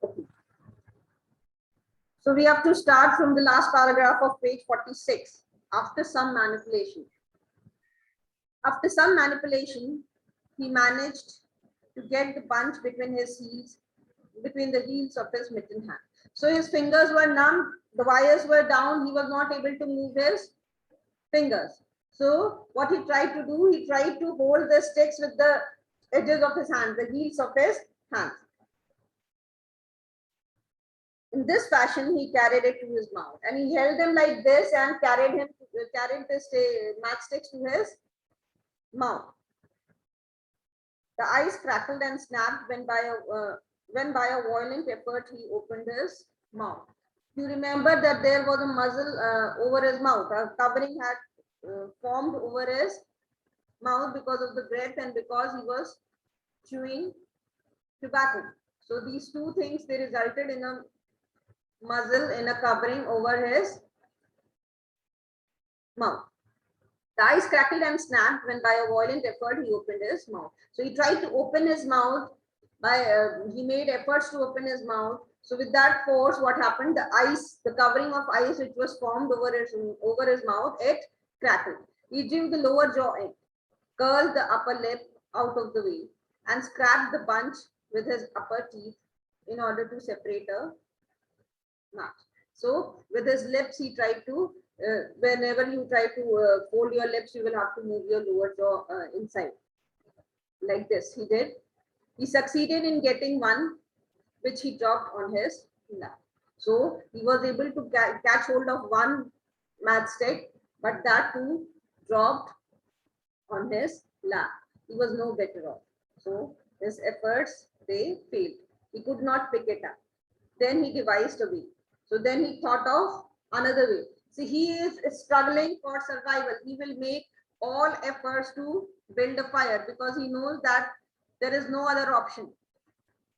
Okay. So we have to start from the last paragraph of page 46. After some manipulation. After some manipulation, he managed to get the bunch between his heels, between the heels of his mittened hand. So his fingers were numb, the wires were down, he was not able to move his fingers. So what he tried to do, he tried to hold the sticks with the edges of his hands, the heels of his hands. In this fashion, he carried it to his mouth, and he held them like this and carried this matchsticks to his mouth. The ice crackled and snapped when by a violent effort he opened his mouth. You remember that there was a muzzle over his mouth. A covering had formed over his mouth because of the breath and because he was chewing tobacco. So these two things, they resulted in a muzzle, in a covering over his mouth. The ice crackled and snapped when by a violent effort he opened his mouth. So he tried to open his mouth he made efforts to open his mouth. So with that force, what happened? The ice, the covering of ice which was formed over his mouth, it crackled. He drew the lower jaw in, curled the upper lip out of the way, and scraped the bunch with his upper teeth in order to separate a match. So with his lips, he tried to, whenever you try to fold your lips, you will have to move your lower jaw inside. Like this, he did. He succeeded in getting one, which he dropped on his lap. So he was able to catch hold of one matchstick, but that too dropped on his lap. He was no better off. So his efforts, they failed. He could not pick it up. Then he devised a way. So then he thought of another way. See, he is struggling for survival. He will make all efforts to build a fire because he knows that there is no other option.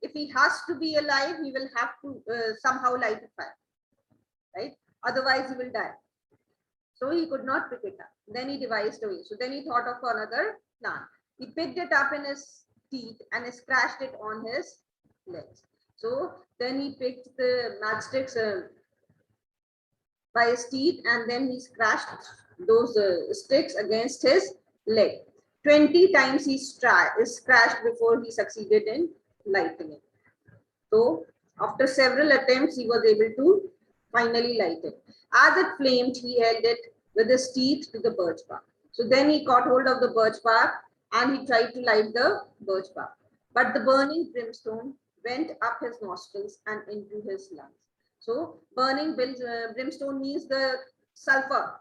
If he has to be alive, he will have to somehow light a fire, right? Otherwise, he will die. So he could not pick it up. Then he devised a way. So then he thought of another plan. He picked it up in his teeth and he scratched it on his legs. So then he picked the matchsticks by his teeth and then he scratched those sticks against his leg. 20 times he scratched before he succeeded in lighting it. So after several attempts, he was able to finally light it. As it flamed, he held it with his teeth to the birch bark. So then he caught hold of the birch bark and he tried to light the birch bark. But the burning brimstone went up his nostrils and into his lungs. So burning brimstone means the sulfur.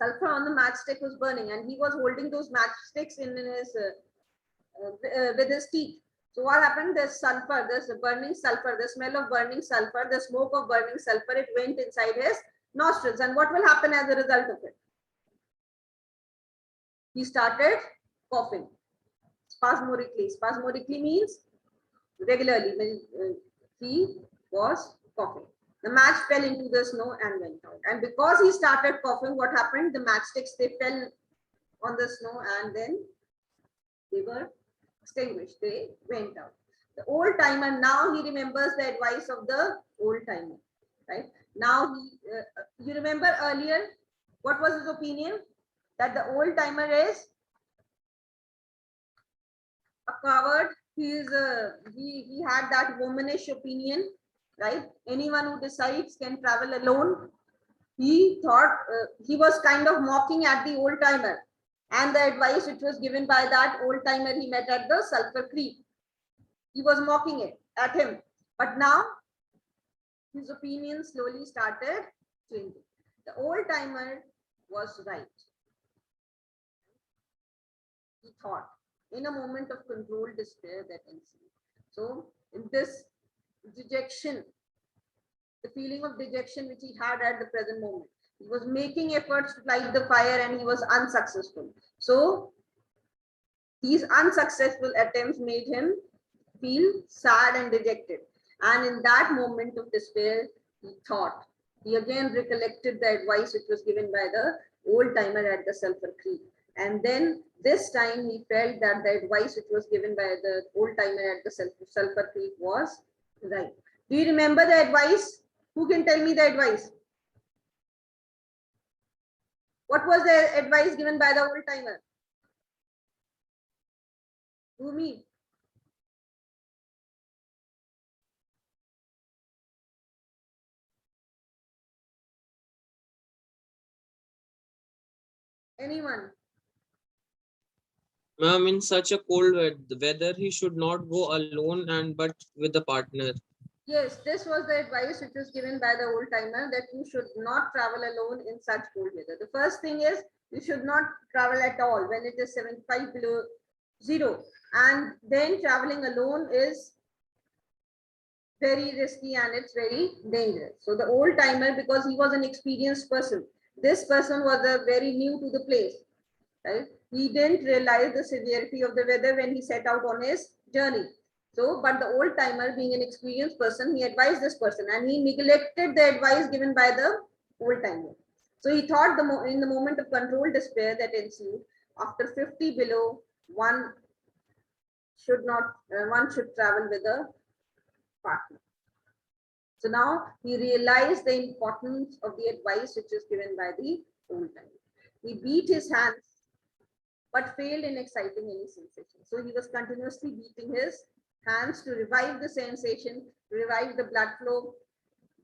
Sulfur on the matchstick was burning and he was holding those matchsticks in his with his teeth. So what happened? There's sulfur, there's burning sulfur, the smell of burning sulfur, the smoke of burning sulfur, it went inside his nostrils. And what will happen as a result of it? He started coughing spasmodically. Spasmodically means regularly. He was coughing. The match fell into the snow and went out. And because he started coughing, what happened? The matchsticks, they fell on the snow and then they were extinguished. They went out. The old timer, now he remembers the advice of the old timer, right? Now you remember earlier, what was his opinion? That the old timer is a coward. He had that womanish opinion, right? Anyone who decides can travel alone. He thought he was kind of mocking at the old timer and the advice which was given by that old timer he met at the Sulphur Creek. He was mocking it at him. But now his opinion slowly started changing. The old timer was right. He thought in a moment of controlled despair that ensued. So in this dejection, the feeling of dejection which he had at the present moment, he was making efforts to light the fire and he was unsuccessful. So these unsuccessful attempts made him feel sad and dejected. And in that moment of despair, he again recollected the advice which was given by the old timer at the Sulphur Creek. And then this time he felt that the advice which was given by the old timer at the Sulphur Creek was Right. Do you remember the advice? Who can tell me the advice? What was the advice given by the old timer? Who, me? Anyone? Ma'am, in such a cold weather, he should not go alone and but with a partner. Yes, this was the advice which was given by the old timer, that you should not travel alone in such cold weather. The first thing is you should not travel at all when it is 75 below zero. And then traveling alone is very risky and it's very dangerous. So the old timer, because he was an experienced person, this person was very new to the place, right? He didn't realize the severity of the weather when he set out on his journey. So, but the old timer, being an experienced person, he advised this person and he neglected the advice given by the old timer. So he thought in the moment of controlled despair that ensued, after 50 below, one should not, one should travel with a partner. So now he realized the importance of the advice which is given by the old timer. He beat his hands but failed in exciting any sensation. So he was continuously beating his hands to revive the sensation, revive the blood flow,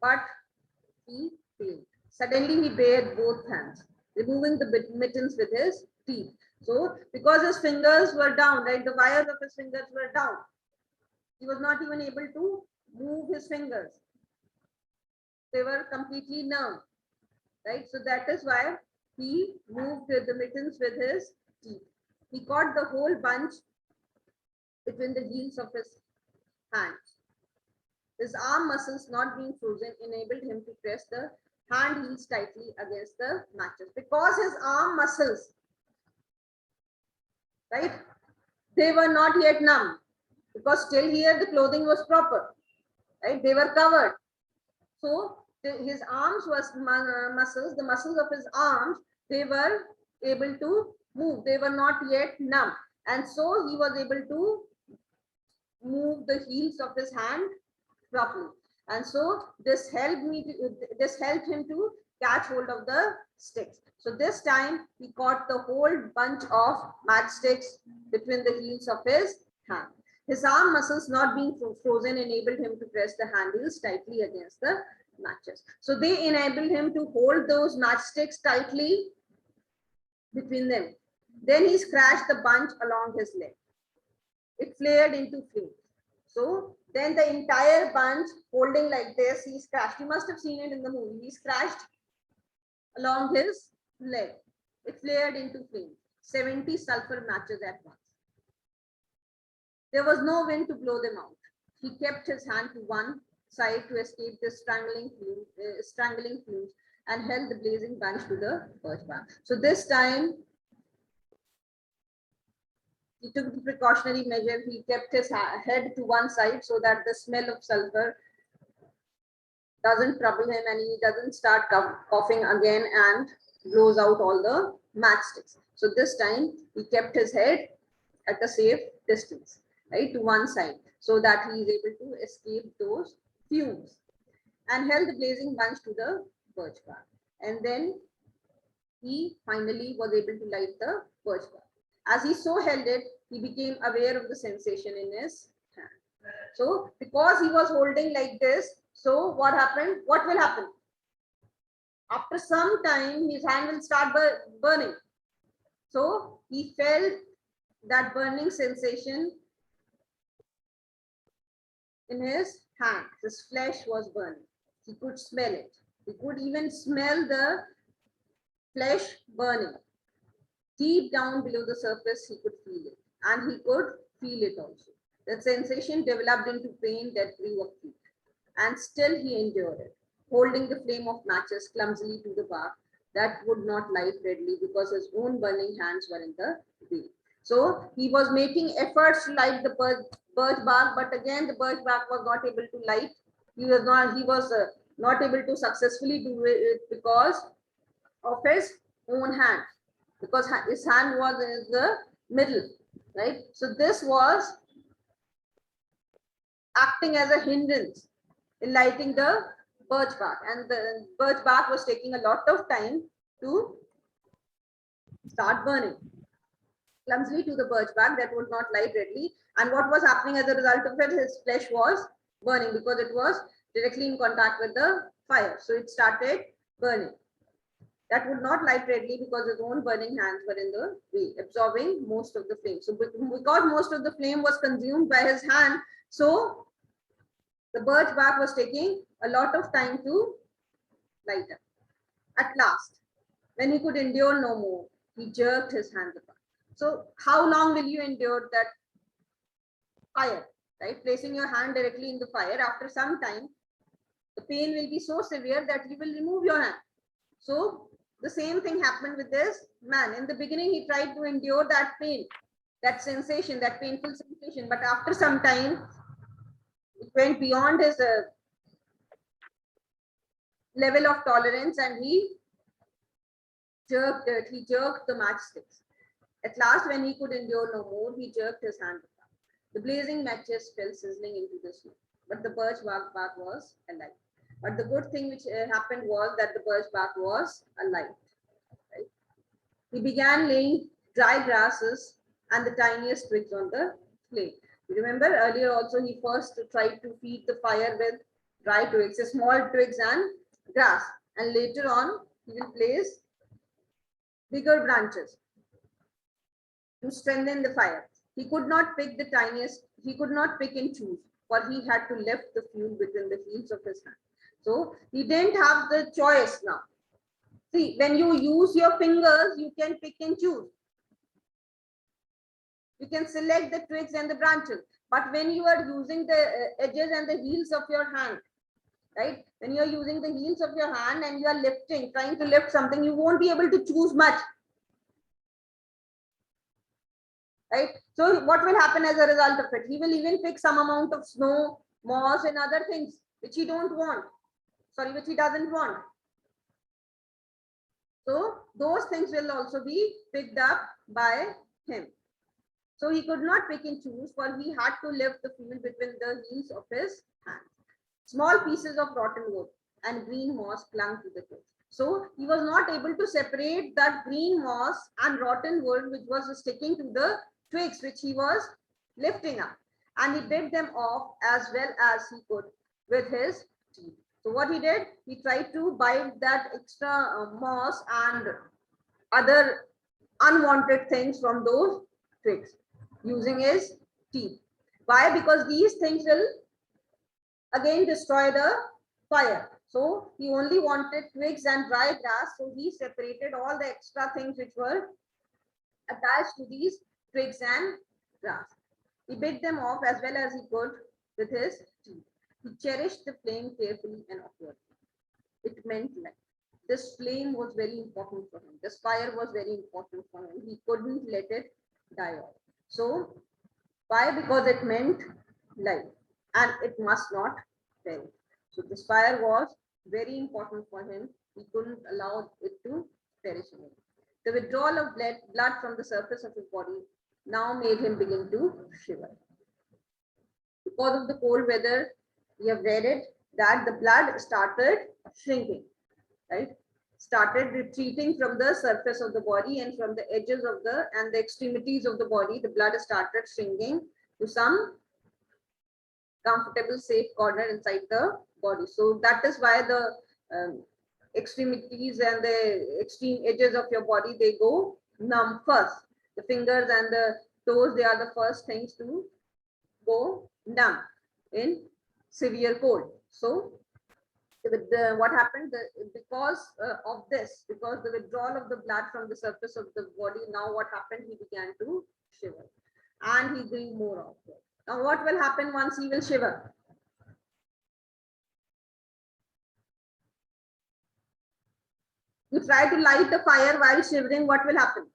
but he failed. Suddenly he bared both hands, removing the mittens with his teeth. So because his fingers were down, right, the wires of his fingers were down, he was not even able to move his fingers. They were completely numb, right? So that is why he moved the mittens with his teeth. He caught the whole bunch between the heels of his hands. His arm muscles not being frozen enabled him to press the hand heels tightly against the matches. Because his arm muscles, right, they were not yet numb. Because still here the clothing was proper, right? They were covered. So his arms was muscles, the muscles of his arms, they were able to move. They were not yet numb. And so he was able to move the heels of his hand properly. And so this helped him to catch hold of the sticks. So this time he caught the whole bunch of matchsticks between the heels of his hand. His arm muscles not being frozen enabled him to press the handles tightly against the matches. So they enabled him to hold those matchsticks tightly between them. Then he scratched the bunch along his leg. It flared into flame. So then the entire bunch holding like this, he scratched. You must have seen it in the movie. He scratched along his leg. It flared into flame. 70 sulfur matches at once. There was no wind to blow them out. He kept his hand to one side to escape the strangling fumes and held the blazing bunch to the birch bark. So this time he took the precautionary measure. He kept his head to one side so that the smell of sulfur doesn't trouble him and he doesn't start coughing again and blows out all the matchsticks. So this time he kept his head at a safe distance, right, to one side, so that he is able to escape those fumes, and held the blazing bunch to the birch bark. And then he finally was able to light the birch bark. As he so held it, he became aware of the sensation in his hand. So because he was holding like this, so what happened? What will happen? After some time, his hand will start burning. So he felt that burning sensation in his hand. His flesh was burning. He could smell it. He could even smell the flesh burning. Deep down below the surface, he could feel it. And he could feel it also. The sensation developed into pain that grew acute. And still he endured it, holding the flame of matches clumsily to the bark that would not light readily because his own burning hands were in the way. So he was making efforts to light the birch bark, but again the birch bark was not able to light. He was not able to successfully do it because of his own hand, because his hand was in the middle, right? So this was acting as a hindrance in lighting the birch bark, and the birch bark was taking a lot of time to start burning. Clumsily to the birch bark that would not light readily, and what was happening as a result of it, his flesh was burning because it was directly in contact with the fire, so it started burning. That would not light readily because his own burning hands were in the way, absorbing most of the flame. So because most of the flame was consumed by his hand, so the birch bark was taking a lot of time to light up. At last, when he could endure no more, he jerked his hands apart. So how long will you endure that fire, right? Placing your hand directly in the fire, after some time, the pain will be so severe that you will remove your hand. So the same thing happened with this man. In the beginning, he tried to endure that pain, that sensation, that painful sensation. But after some time, it went beyond his level of tolerance, and he jerked it. He jerked the matchsticks. At last, when he could endure no more, he jerked his hand apart. The blazing matches fell sizzling into the snow, but the birch bark was alive. But the good thing which happened was that the birch bark was alive. Right? He began laying dry grasses and the tiniest twigs on the flame. You remember earlier also he first tried to feed the fire with dry twigs, small twigs and grass, and later on he will place bigger branches to strengthen the fire. He could not pick the tiniest, he could not pick and choose, for he had to lift the fuel within the heels of his hand. So he didn't have the choice now. See, when you use your fingers, you can pick and choose. You can select the twigs and the branches. But when you are using the edges and the heels of your hand, right? When you are using the heels of your hand and you are lifting, trying to lift something, you won't be able to choose much. Right? So what will happen as a result of it? He will even pick some amount of snow, moss, and other things which he don't want. Sorry, which he doesn't want. So those things will also be picked up by him. So he could not pick and choose, for he had to lift the fuel between the heels of his hands. Small pieces of rotten wood and green moss clung to the twigs. So he was not able to separate that green moss and rotten wood which was sticking to the twigs which he was lifting up. And he bit them off as well as he could with his teeth. So what he did, he tried to bite that extra moss and other unwanted things from those twigs using his teeth. Why? Because these things will again destroy the fire. So he only wanted twigs and dry grass. So he separated all the extra things which were attached to these twigs and grass. He bit them off as well as he could with his teeth. He cherished the flame carefully and awkwardly. It meant life. This flame was very important for him. This fire was very important for him. He couldn't let it die off. So why? Because it meant life and it must not perish. So this fire was very important for him. He couldn't allow it to perish away. The withdrawal of blood from the surface of his body now made him begin to shiver. Because of the cold weather, we have read it that the blood started shrinking, right? Started retreating from the surface of the body, and from the edges of the and the extremities of the body, the blood started shrinking to some comfortable, safe corner inside the body. So that is why the extremities and the extreme edges of your body, they go numb first. The fingers and the toes, they are the first things to go numb in severe cold. So what happened because of this, because the withdrawal of the blood from the surface of the body, now what happened, he began to shiver and he grew more awkward. Now what will happen once he will shiver? You try to light the fire while shivering, what will happen?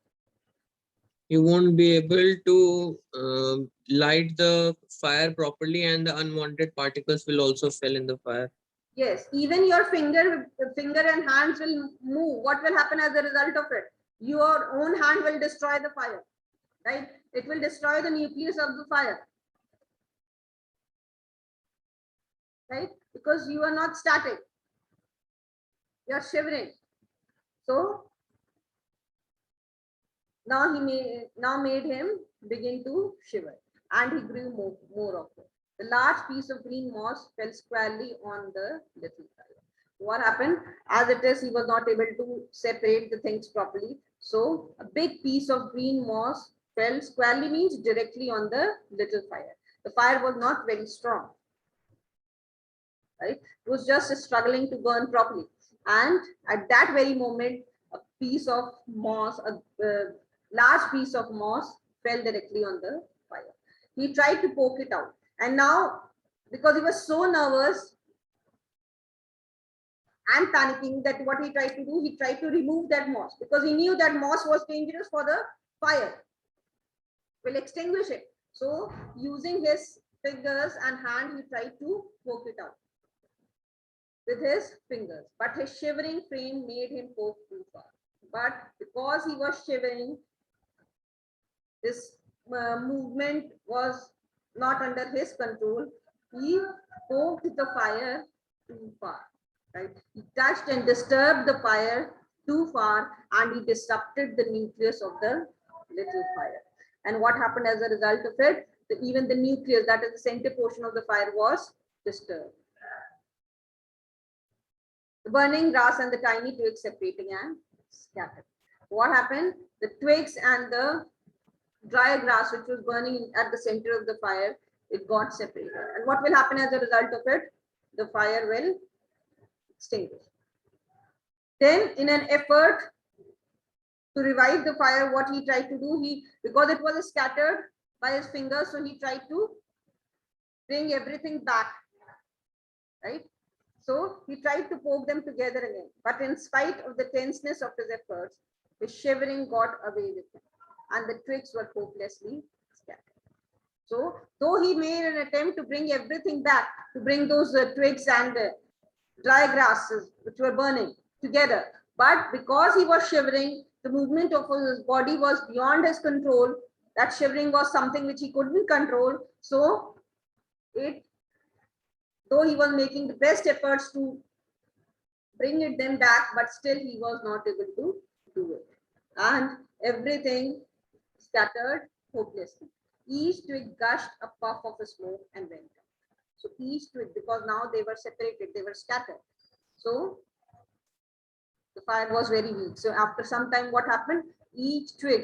You won't be able to light the fire properly, and the unwanted particles will also fall in the fire. Yes, even your finger and hands will move. What will happen as a result of it? Your own hand will destroy the fire, right? It will destroy the nucleus of the fire. right? Because you are not static, you are shivering. So now made him begin to shiver, and he grew more of it. The large piece of green moss fell squarely on the little fire. What happened? As it is, he was not able to separate the things properly. So a big piece of green moss fell squarely, means directly on the little fire. The fire was not very strong, right? It was just struggling to burn properly. And at that very moment, a piece of moss, a large piece of moss fell directly on the fire. He tried to poke it out. And now, because he was so nervous and panicking, that what he tried to do, he tried to remove that moss, because he knew that moss was dangerous for the fire, will extinguish it. So using his fingers and hand, he tried to poke it out with his fingers, but his shivering frame made him poke too far. But because he was shivering, this movement was not under his control. He poked the fire too far, right? He touched and disturbed the fire too far, and he disrupted the nucleus of the little fire. And what happened as a result of it? Even the nucleus, that is the center portion of the fire, was disturbed. The burning grass and the tiny twigs separating and scattered. What happened? The twigs and the dry grass, which was burning at the center of the fire, it got separated. And what will happen as a result of it? The fire will extinguish. Then, in an effort to revive the fire, what he tried to do, because it was scattered by his fingers, so he tried to bring everything back, right? So he tried to poke them together again, but in spite of the tenseness of his efforts, his shivering got away with him, and the twigs were hopelessly scattered. So though he made an attempt to bring everything back, to bring those twigs and dry grasses which were burning together, but because he was shivering, the movement of his body was beyond his control. That shivering was something which he couldn't control. So though he was making the best efforts to bring them back, but still he was not able to do it. And everything scattered hopelessly. Each twig gushed a puff of smoke and went out. So each twig, because now they were separated, they were scattered. So the fire was very weak. So after some time, what happened? Each twig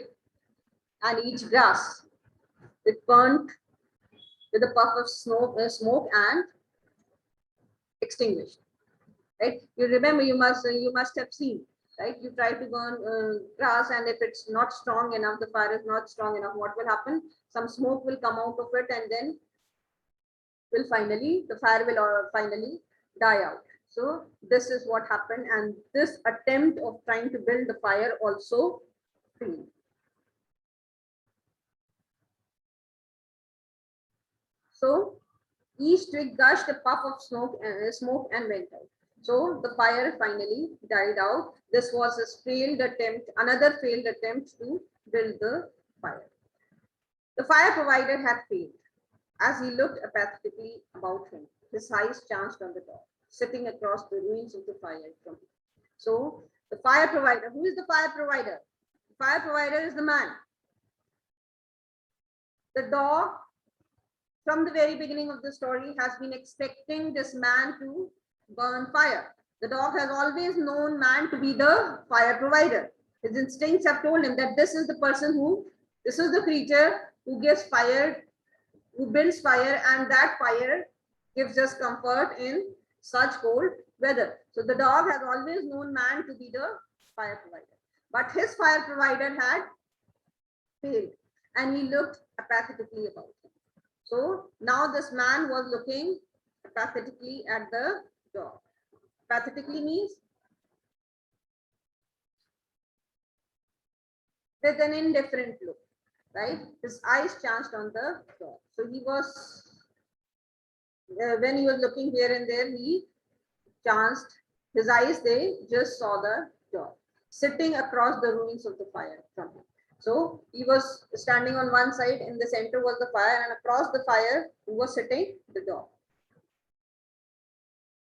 and each grass, it burnt with a puff of smoke and extinguished. Right? You remember, you must have seen, right? You try to burn grass, and if it's not strong enough, the fire is not strong enough, what will happen? Some smoke will come out of it, and then the fire will finally die out. So this is what happened, and this attempt of trying to build the fire also failed. So each twig gushed a puff of smoke and went out. So the fire finally died out. This was another failed attempt to build the fire. The fire provider had failed. As he looked apathetically about him, his eyes chanced on the dog, sitting across the ruins of the fire from him. So the fire provider, who is the fire provider? The fire provider is the man. The dog, from the very beginning of the story, has been expecting this man to burn fire. The dog has always known man to be the fire provider. His instincts have told him that this is the creature who gives fire, who builds fire, and that fire gives us comfort in such cold weather. So the dog has always known man to be the fire provider. But his fire provider had failed, and he looked apathetically about him. So now this man was looking apathetically at the dog. Apathetically means with an indifferent look, right? His eyes chanced on the dog. So he was, when he was looking here and there, he chanced, his eyes, they just saw the dog sitting across the ruins of the fire from him. So he was standing on one side, in the center was the fire, and across the fire, who was sitting? The dog.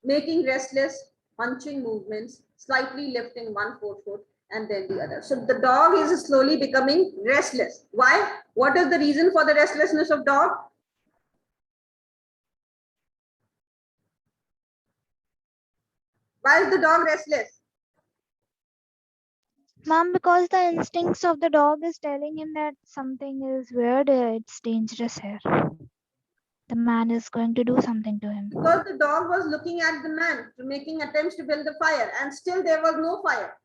making restless hunching movements, slightly lifting one forefoot and then the other. So the dog is slowly becoming restless. Why? What is the reason for the restlessness of dog? Why is the dog restless? Mom, because the instincts of the dog is telling him that something is weird, it's dangerous here. The man is going to do something to him. Because the dog was looking at the man, making attempts to build the fire, and still there was no fire,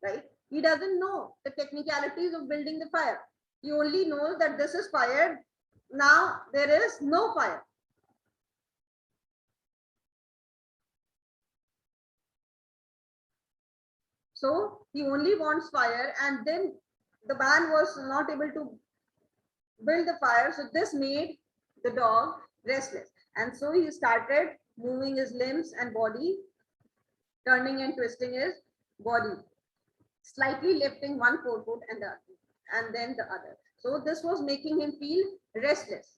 right? He doesn't know the technicalities of building the fire. He only knows that this is fire. Now there is no fire. So he only wants fire, and then the man was not able to build the fire. So this made the dog restless. And so he started moving his limbs and body, turning and twisting his body, slightly lifting one forefoot and then the other. So this was making him feel restless,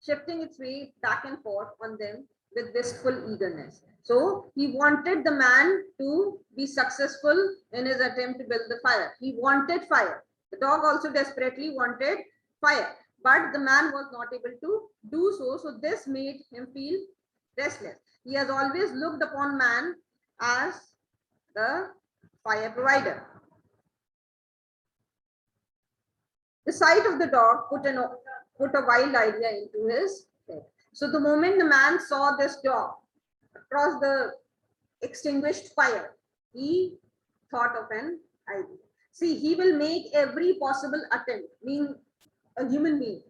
shifting its weight back and forth on them with wistful eagerness. So he wanted the man to be successful in his attempt to build the fire. He wanted fire. The dog also desperately wanted fire, but the man was not able to do so. So this made him feel restless. He has always looked upon man as the fire provider. The sight of the dog put a wild idea into his head. So the moment the man saw this dog across the extinguished fire, he thought of an idea. See, he will make every possible attempt, being a human being,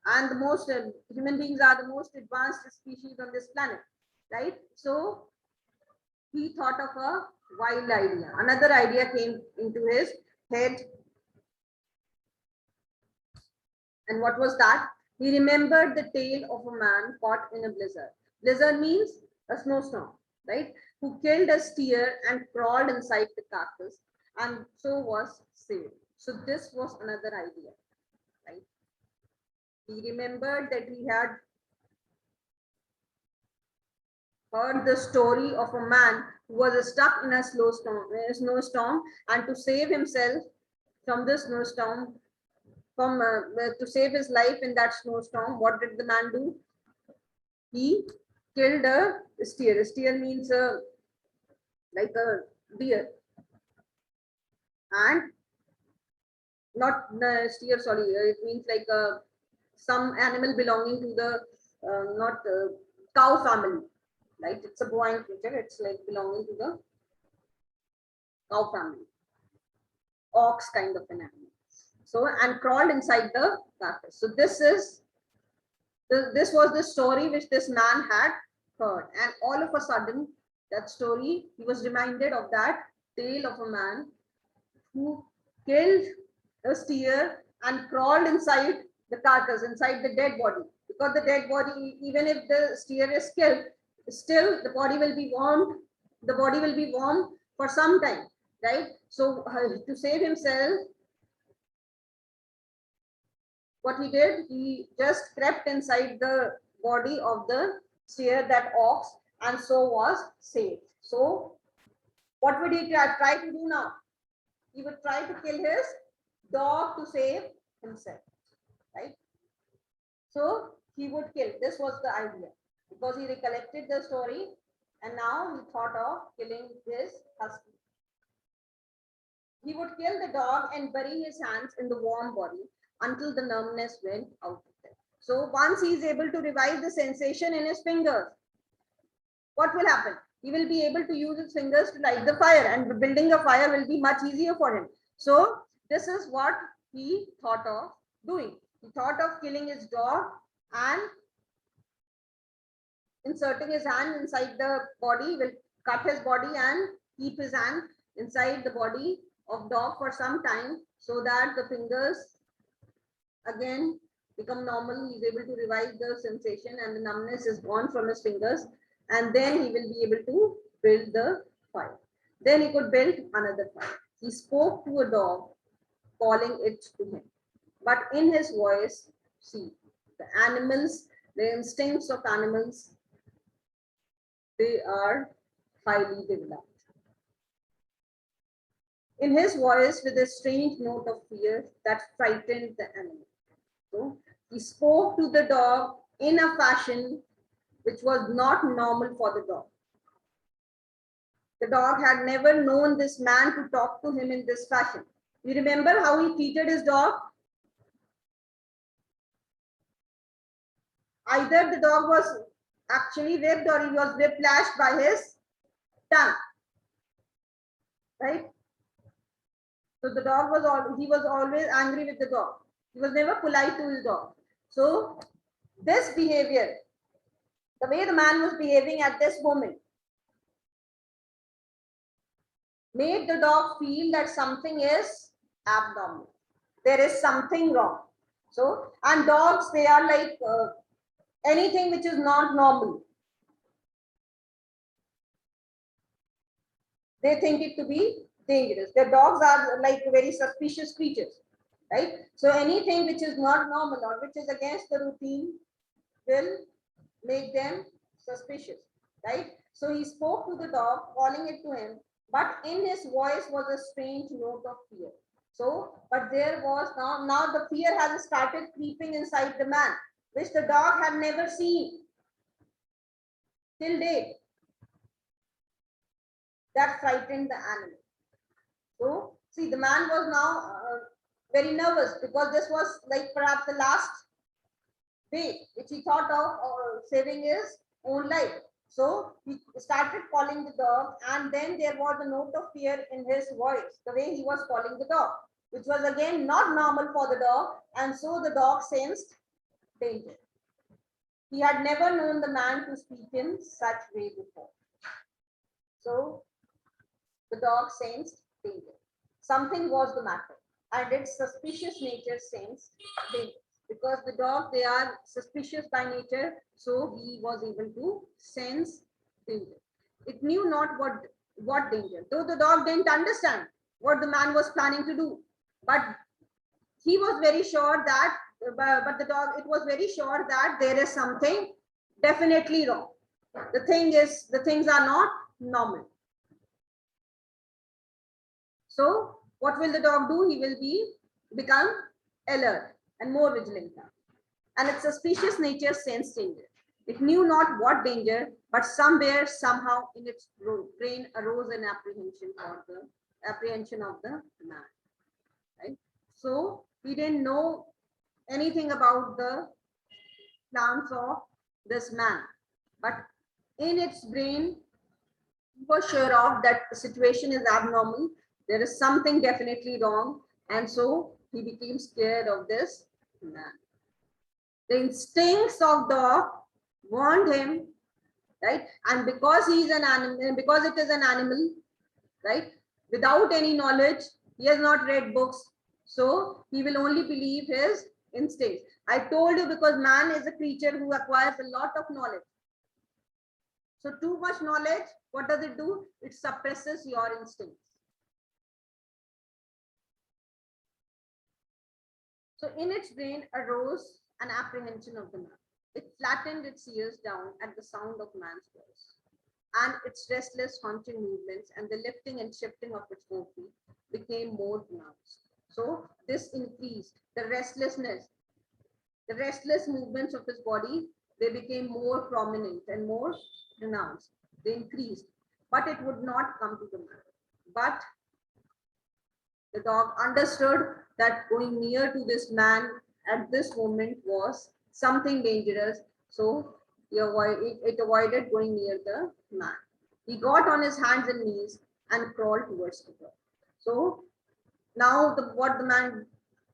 and the most human beings are the most advanced species on this planet, right? So he thought of a wild idea. Another idea came into his head. And what was that? He remembered the tale of a man caught in a blizzard. Blizzard means a snowstorm, right? Who killed a steer and crawled inside the carcass and so was saved. So this was another idea, right? He remembered that he had heard the story of a man who was stuck in a snowstorm, and to save himself from the snowstorm, to save his life in that snowstorm, what did the man do? He killed a steer. A steer means like a deer, and not steer. Sorry, it means like some animal belonging to the not cow family, right? It's a bovine creature. It's like belonging to the cow family, ox kind of an animal. So and crawled inside the carcass. So this was the story which this man had heard, and all of a sudden that story, he was reminded of that tale of a man who killed a steer and crawled inside the carcass, inside the dead body, because the dead body, even if the steer is killed, still the body will be warm for some time, right? So to save himself, what he did, he just crept inside the body of the steer, that ox, and so was saved. So what would he try to do now? He would try to kill his dog to save himself, right? So he would kill. This was the idea, because he recollected the story and now he thought of killing his husky. He would kill the dog and bury his hands in the warm body until the numbness went out of it. So once he is able to revive the sensation in his fingers, what will happen? He will be able to use his fingers to light the fire, and building a fire will be much easier for him. So this is what he thought of doing. He thought of killing his dog and inserting his hand inside the body, will cut his body and keep his hand inside the body of dog for some time, so that the fingers again become normal. He's able to revive the sensation and the numbness is gone from his fingers, and then he will be able to build the fire. Then he could build another fire. He spoke to a dog, calling it to him, but in his voice, see, the instincts of animals they are highly developed. In his voice, with a strange note of fear that frightened the animal. So he spoke to the dog in a fashion which was not normal for the dog. The dog had never known this man to talk to him in this fashion. You remember how he treated his dog? Either the dog was actually whipped or he was whiplashed by his tongue. Right? So the dog was he was always angry with the dog. He was never polite to his dog. So this behavior, the way the man was behaving at this moment, made the dog feel that something is abnormal. There is something wrong. So, and dogs, they are like anything which is not normal, they think it to be dangerous. The dogs are like very suspicious creatures, right? So anything which is not normal or which is against the routine will make them suspicious, right? So he spoke to the dog, calling it to him, but in his voice was a strange note of fear. So, but there was now the fear has started creeping inside the man, which the dog had never seen till date. That frightened the animal. So, see, the man was now very nervous because this was like perhaps the last day which he thought of saving his own life. So he started calling the dog, and then there was a note of fear in his voice, the way he was calling the dog, which was again not normal for the dog, and so the dog sensed danger. He had never known the man to speak in such way before. So the dog sensed danger. Something was the matter, and its suspicious nature sensed danger. Because the dog, they are suspicious by nature, so he was able to sense danger. It knew not what danger, though the dog didn't understand what the man was planning to do, but he was very sure that, but the dog, it was very sure that there is something definitely wrong. The things are not normal. So what will the dog do? He will become alert and more vigilant now. And its suspicious nature sensed danger. It knew not what danger, but somewhere, somehow in its brain arose an apprehension of the man. Right? So he didn't know anything about the plans of this man, but in its brain, he was sure of that the situation is abnormal. There is something definitely wrong, and so he became scared of this man. The instincts of dog warned him, right? And because he's an animal, because it is an animal, right? Without any knowledge, he has not read books, so he will only believe his instincts. I told you, because man is a creature who acquires a lot of knowledge. So too much knowledge, what does it do? It suppresses your instincts. So in its brain arose an apprehension of the man. It flattened its ears down at the sound of man's voice, and its restless haunting movements and the lifting and shifting of its forefeet became more pronounced. So this increased the restlessness, the restless movements of his body, they became more prominent and more pronounced. They increased, but it would not come to the man. But the dog understood that going near to this man at this moment was something dangerous, so it avoided going near the man. He got on his hands and knees and crawled towards the dog. So now what the man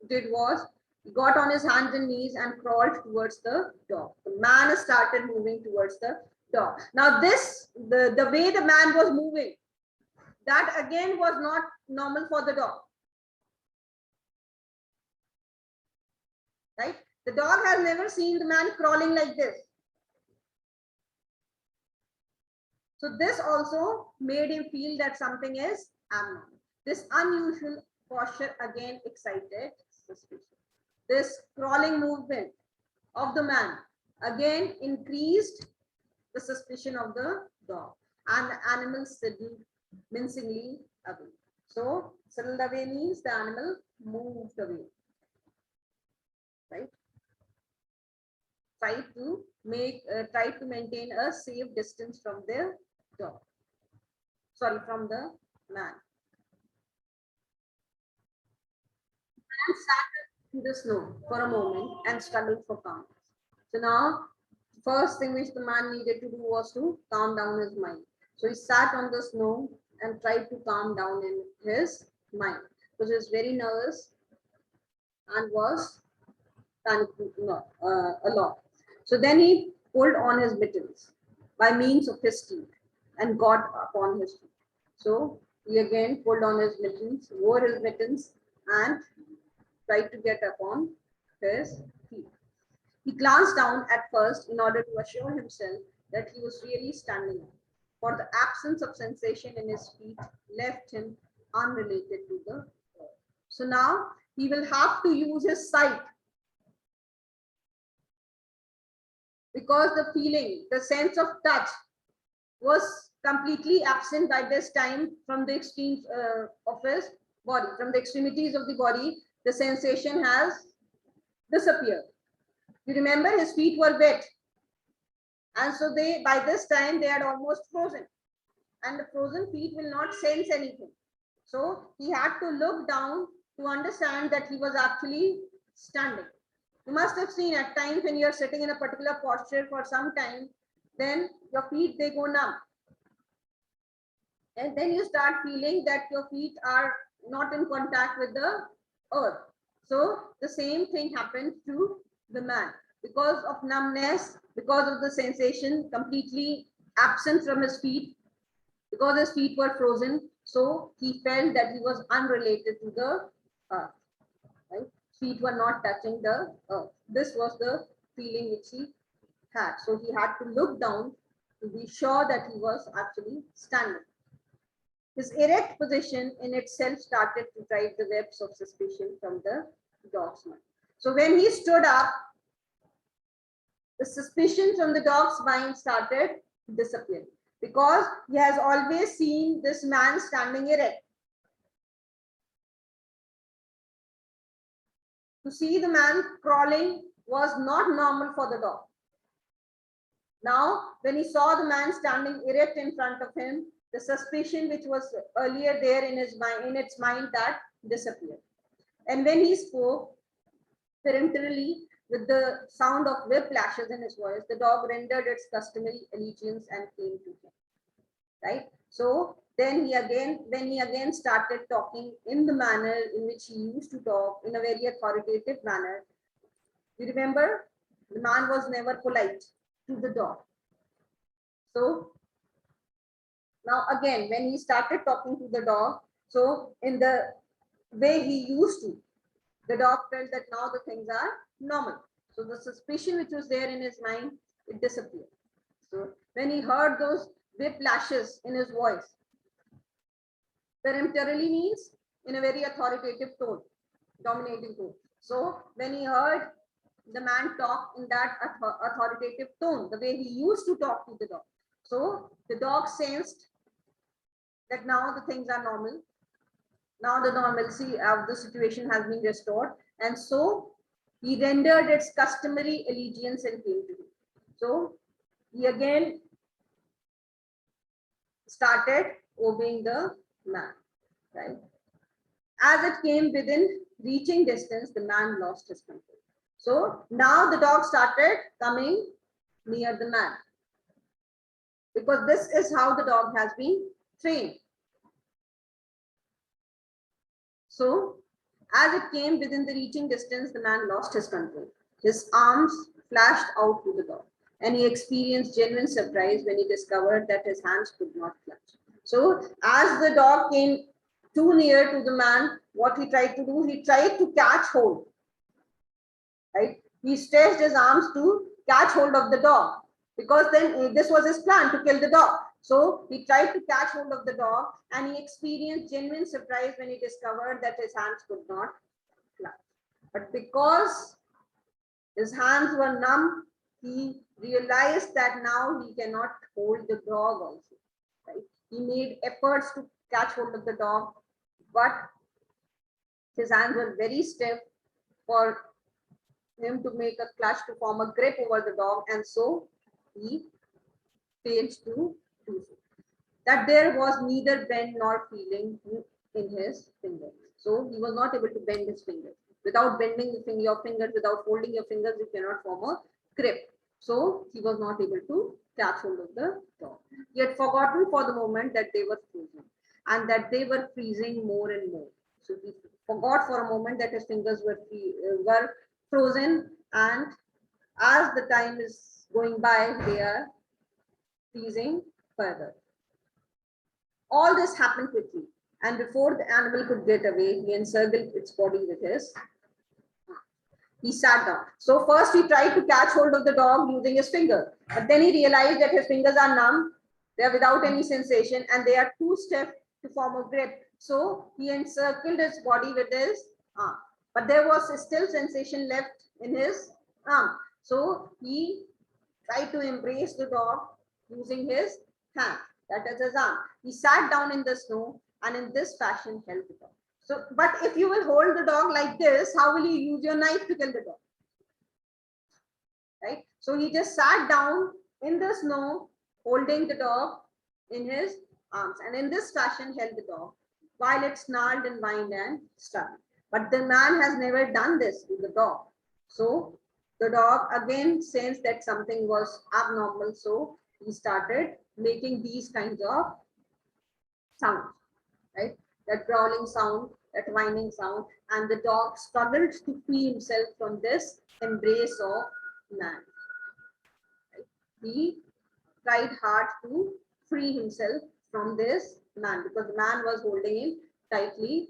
did was, he got on his hands and knees and crawled towards the dog. The man started moving towards the dog. Now the way the man was moving, that again was not normal for the dog. Right? The dog has never seen the man crawling like this. So this also made him feel that something is abnormal. This unusual posture again excited suspicion. This crawling movement of the man again increased the suspicion of the dog. And the animal sidled mincingly away. So sidled away means the animal moved away, right? Try to maintain a safe distance from the dog. Sorry, from the man. Man sat in the snow for a moment and struggled for calm. So now, first thing which the man needed to do was to calm down his mind. So he sat on the snow and tried to calm down in his mind because he was very nervous and was panicking a lot. So then he pulled on his mittens by means of his teeth and got upon his feet. So he again pulled on his mittens, wore his mittens, and tried to get upon his feet. He glanced down at first in order to assure himself that he was really standing up, for the absence of sensation in his feet left him unrelated to the earth. So now he will have to use his sight, because the feeling, the sense of touch was completely absent by this time from the extremes of his body, from the extremities of the body. The sensation has disappeared. You remember his feet were wet, and so by this time they had almost frozen, and the frozen feet will not sense anything. So he had to look down to understand that he was actually standing. You must have seen at times when you are sitting in a particular posture for some time, then your feet, they go numb. And then you start feeling that your feet are not in contact with the earth. So the same thing happened to the man. Because of numbness, because of the sensation completely absent from his feet, because his feet were frozen, so he felt that he was unrelated to the earth. Right? Feet were not touching the earth. This was the feeling which he had. So he had to look down to be sure that he was actually standing. His erect position in itself started to drive the webs of suspicion from the dog's mind. So when he stood up, the suspicion from the dog's mind started disappearing, because he has always seen this man standing erect. To see the man crawling was not normal for the dog. Now, when he saw the man standing erect in front of him, the suspicion which was earlier there in his mind, in its mind, that disappeared. And when he spoke peremptorily with the sound of whip lashes in his voice, the dog rendered its customary allegiance and came to him. Right? So then when he again started talking in the manner in which he used to talk, in a very authoritative manner, you remember, the man was never polite to the dog. So now again, when he started talking to the dog, so in the way he used to, the dog felt that now the things are normal. So the suspicion which was there in his mind, it disappeared. So when he heard those whip lashes in his voice, peremptorily means in a very authoritative tone, dominating tone. So when he heard the man talk in that authoritative tone, the way he used to talk to the dog, so the dog sensed that now the things are normal. Now the normalcy of the situation has been restored, and so he rendered its customary allegiance and came to him. So he again started obeying the man, right? As it came within reaching distance, the man lost his control. So now the dog started coming near the man, because this is how the dog has been trained. So as it came within the reaching distance, the man lost his control. His arms flashed out to the dog, and he experienced genuine surprise when he discovered that his hands could not clutch. So as the dog came too near to the man, what he tried to do, he tried to catch hold, right? He stretched his arms to catch hold of the dog, because then this was his plan, to kill the dog. So he tried to catch hold of the dog, and he experienced genuine surprise when he discovered that his hands could not clutch. But because his hands were numb he realized that now he cannot hold the dog also, right? He made efforts to catch hold of the dog, but his hands were very stiff for him to make a clutch to form a grip over the dog, and so he failed to do so. That there was neither bend nor feeling in his finger. So he was not able to bend his fingers. Without bending your fingers, without folding your fingers, you cannot form a grip. So he was not able to catch hold of the dog. He had forgotten for the moment that they were frozen and that they were freezing more and more. So he forgot for a moment that his fingers were frozen, and as the time is going by, they are freezing further. All this happened quickly, and before the animal could get away, he encircled its body with his. He sat down. So first he tried to catch hold of the dog using his finger, but then he realized that his fingers are numb, they are without any sensation, and they are too stiff to form a grip. So he encircled his body with his arm, but there was still sensation left in his arm. So he tried to embrace the dog using his hand, that is his arm. He sat down in the snow and in this fashion held the dog. So, but if you will hold the dog like this, how will you use your knife to kill the dog? Right? So he just sat down in the snow, holding the dog in his arms, and in this fashion held the dog while it snarled and whined and struggled. But the man has never done this with the dog. So the dog again sensed that something was abnormal. So he started making these kinds of sounds, right? That growling sound, that whining sound, and the dog struggled to free himself from this embrace of man. Right? He tried hard to free himself from this man because the man was holding him tightly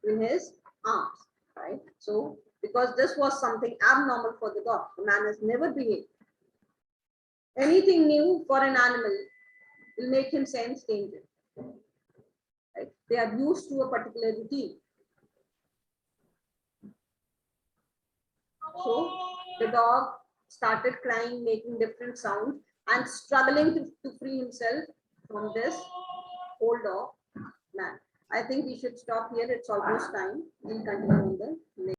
in his arms, right? So because this was something abnormal for the dog, the man has never behaved. Anything new for an animal will make him sense danger. Right? They are used to a particular routine. So the dog started crying, making different sounds, and struggling to free himself from this hold of man. I think we should stop here. It's almost time. We'll continue in the next.